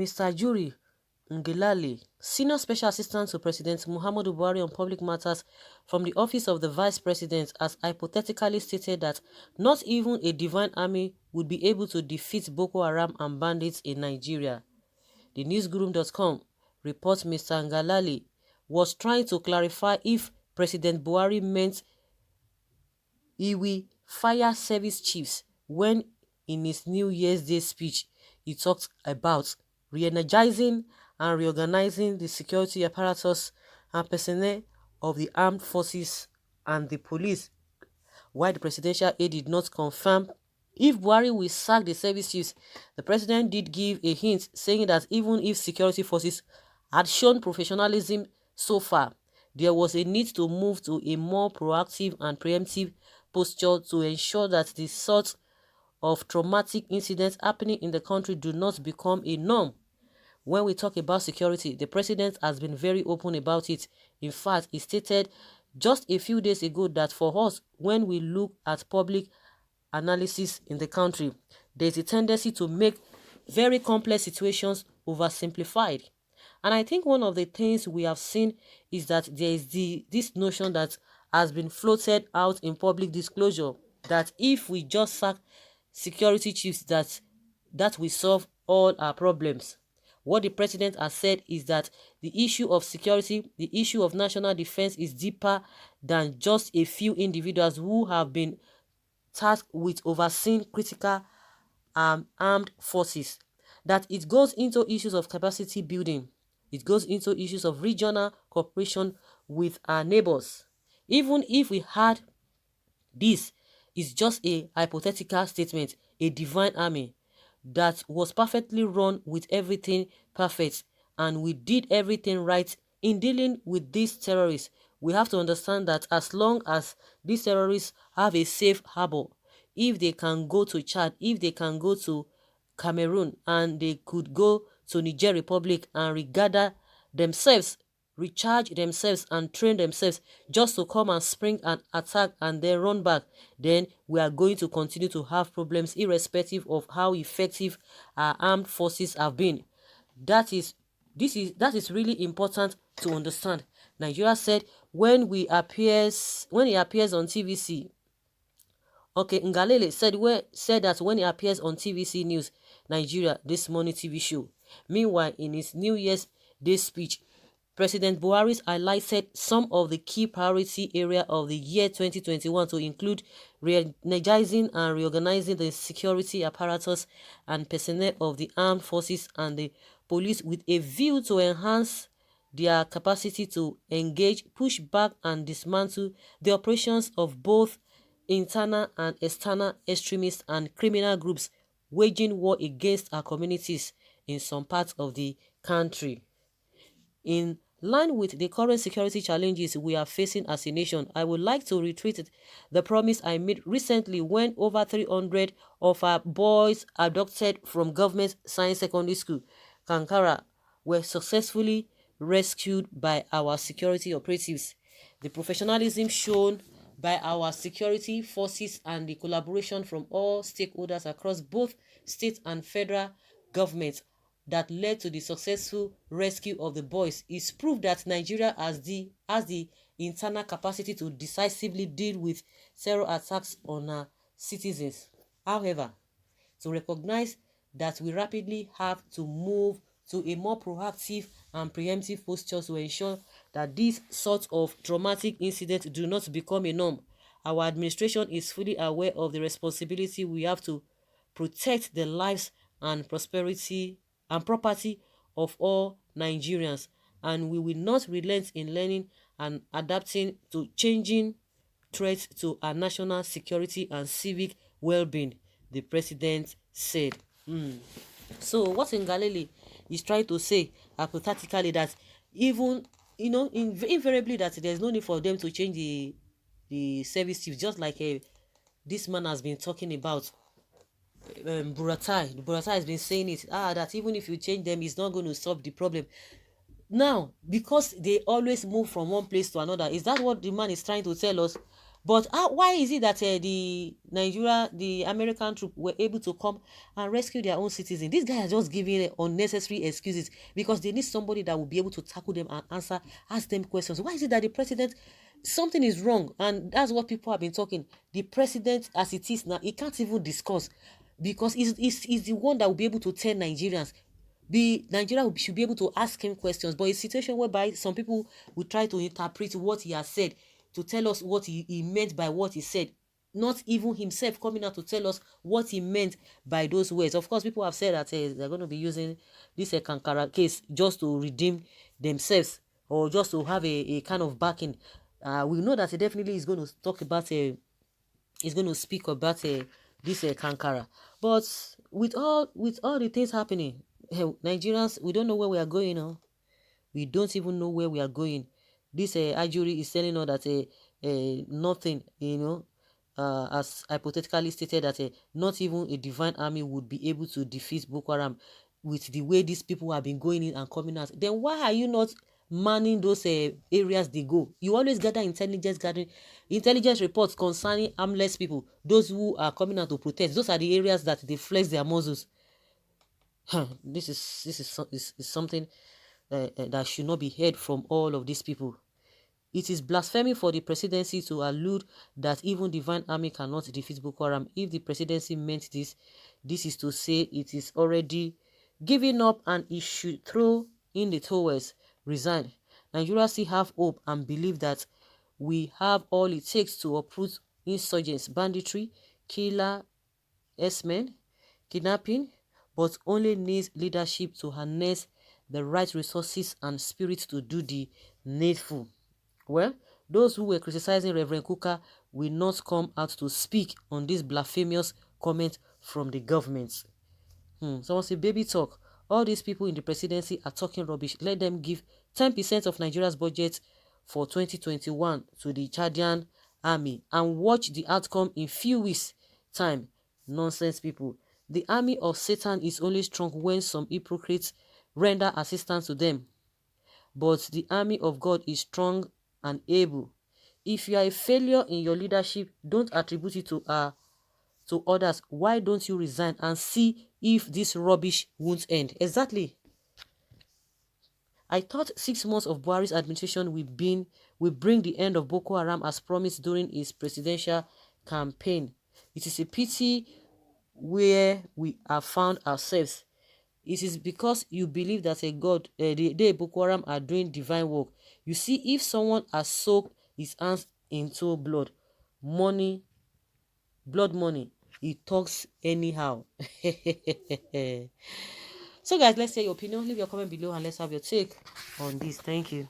Mr. Juri Ngelale, Senior Special Assistant to President Muhammadu Buhari on Public Matters from the Office of the Vice President, has hypothetically stated that not even a divine army would be able to defeat Boko Haram and bandits in Nigeria. The newsgroom.com reports Mr. Ngelale was trying to clarify if President Buhari meant he will fire service chiefs when in his New Year's Day speech he talked about re-energizing and reorganizing the security apparatus and personnel of the armed forces and the police. While the presidential aide did not confirm if Buhari will sack the service chiefs, the president did give a hint, saying that even if security forces had shown professionalism so far, there was a need to move to a more proactive and preemptive posture to ensure that the sort of traumatic incidents happening in the country do not become a norm. When we talk about security, the president has been very open about it. In fact, he stated just a few days ago that for us, when we look at public analysis in the country, there is a tendency to make very complex situations oversimplified. And I think one of the things we have seen is that there is this notion that has been floated out in public disclosure that if we just sack security chiefs, that will solve all our problems. What the president has said is that the issue of security, the issue of national defense is deeper than just a few individuals who have been tasked with overseeing critical armed forces. That it goes into issues of capacity building. It goes into issues of regional cooperation with our neighbors. Even if we had this, is just a hypothetical statement, a divine army that was perfectly run with everything perfect, and we did everything right in dealing with these terrorists. We have to understand that as long as these terrorists have a safe harbor, if they can go to Chad, if they can go to Cameroon, and they could go to Niger Republic and regather themselves, recharge themselves and train themselves just to come and spring an attack and then run back, then we are going to continue to have problems irrespective of how effective our armed forces have been. That is really important to understand. Nigeria said when he appears on TVC. Okay, Ngelale said that when he appears on TVC News Nigeria this morning TV show. Meanwhile, in his New Year's Day speech, President Buhari highlighted some of the key priority areas of the year 2021 to include re-energizing and reorganizing the security apparatus and personnel of the armed forces and the police with a view to enhance their capacity to engage, push back and dismantle the operations of both internal and external extremists and criminal groups waging war against our communities in some parts of the country. In line with the current security challenges we are facing as a nation, I would like to reiterate the promise I made recently when over 300 of our boys abducted from Government Science Secondary School, Kankara, were successfully rescued by our security operatives. The professionalism shown by our security forces and the collaboration from all stakeholders across both state and federal governments that led to the successful rescue of the boys is proof that Nigeria has the internal capacity to decisively deal with terror attacks on our citizens. However, to recognize that we rapidly have to move to a more proactive and preemptive posture to ensure that these sorts of traumatic incidents do not become a norm. Our administration is fully aware of the responsibility we have to protect the lives and prosperity and property of all Nigerians, and we will not relent in learning and adapting to changing threats to our national security and civic well-being, the president said. So what Ngelale is trying to say hypothetically that even invariably that there's no need for them to change the service chief, just like this man has been talking about. Buratai has been saying it, that even if you change them, it's not going to solve the problem. Now, because they always move from one place to another, is that what the man is trying to tell us? But why is it that the American troop were able to come and rescue their own citizens? These guys are just giving unnecessary excuses because they need somebody that will be able to tackle them and ask them questions. Why is it that the president, something is wrong? And that's what people have been talking. The president, as it is now, he can't even discuss because he's the one that will be able to tell Nigerians. Nigeria should be able to ask him questions, but it's a situation whereby some people will try to interpret what he has said to tell us what he meant by what he said, not even himself coming out to tell us what he meant by those words. Of course, people have said that they're going to be using this Kankara case just to redeem themselves or just to have a kind of backing. We know that he definitely is going to talk about is going to speak about this Kankara. But with all the things happening, Nigerians, we don't know where we are going now. We don't even know where we are going. This Ajuri is telling us that nothing, as hypothetically stated, that not even a divine army would be able to defeat Boko Haram with the way these people have been going in and coming out. Then why are you not manning those areas they go? You always gather intelligence reports concerning armless people, those who are coming out to protest. Those are the areas that they flex their muscles. This is something that should not be heard from all of these people. It is blasphemy for the presidency to allude that even divine army cannot defeat Boko Haram. If the presidency meant this is to say it is already giving up and it should throw in the towels, resign. Nigeria still have hope and believe that we have all it takes to uproot insurgents, banditry, killer, S-men, kidnapping, but only needs leadership to harness the right resources and spirit to do the needful. Well, those who were criticizing Reverend Kuka will not come out to speak on this blasphemous comment from the government. Someone say, baby talk. All these people in the presidency are talking rubbish. Let them give 10% of Nigeria's budget for 2021 to the Chadian army and watch the outcome in few weeks' time. Nonsense people. The army of Satan is only strong when some hypocrites render assistance to them. But the army of God is strong and able. If you are a failure in your leadership, don't attribute it to others. Why don't you resign and see if this rubbish won't end? Exactly. I thought 6 months of Buhari's administration will bring the end of Boko Haram as promised during his presidential campaign. It is a pity where we have found ourselves. It is because you believe that a God, the Boko Haram are doing divine work. You see, if someone has soaked his hands into blood money, he talks anyhow. So guys, let's hear your opinion. Leave your comment below and let's have your take on this. Thank you.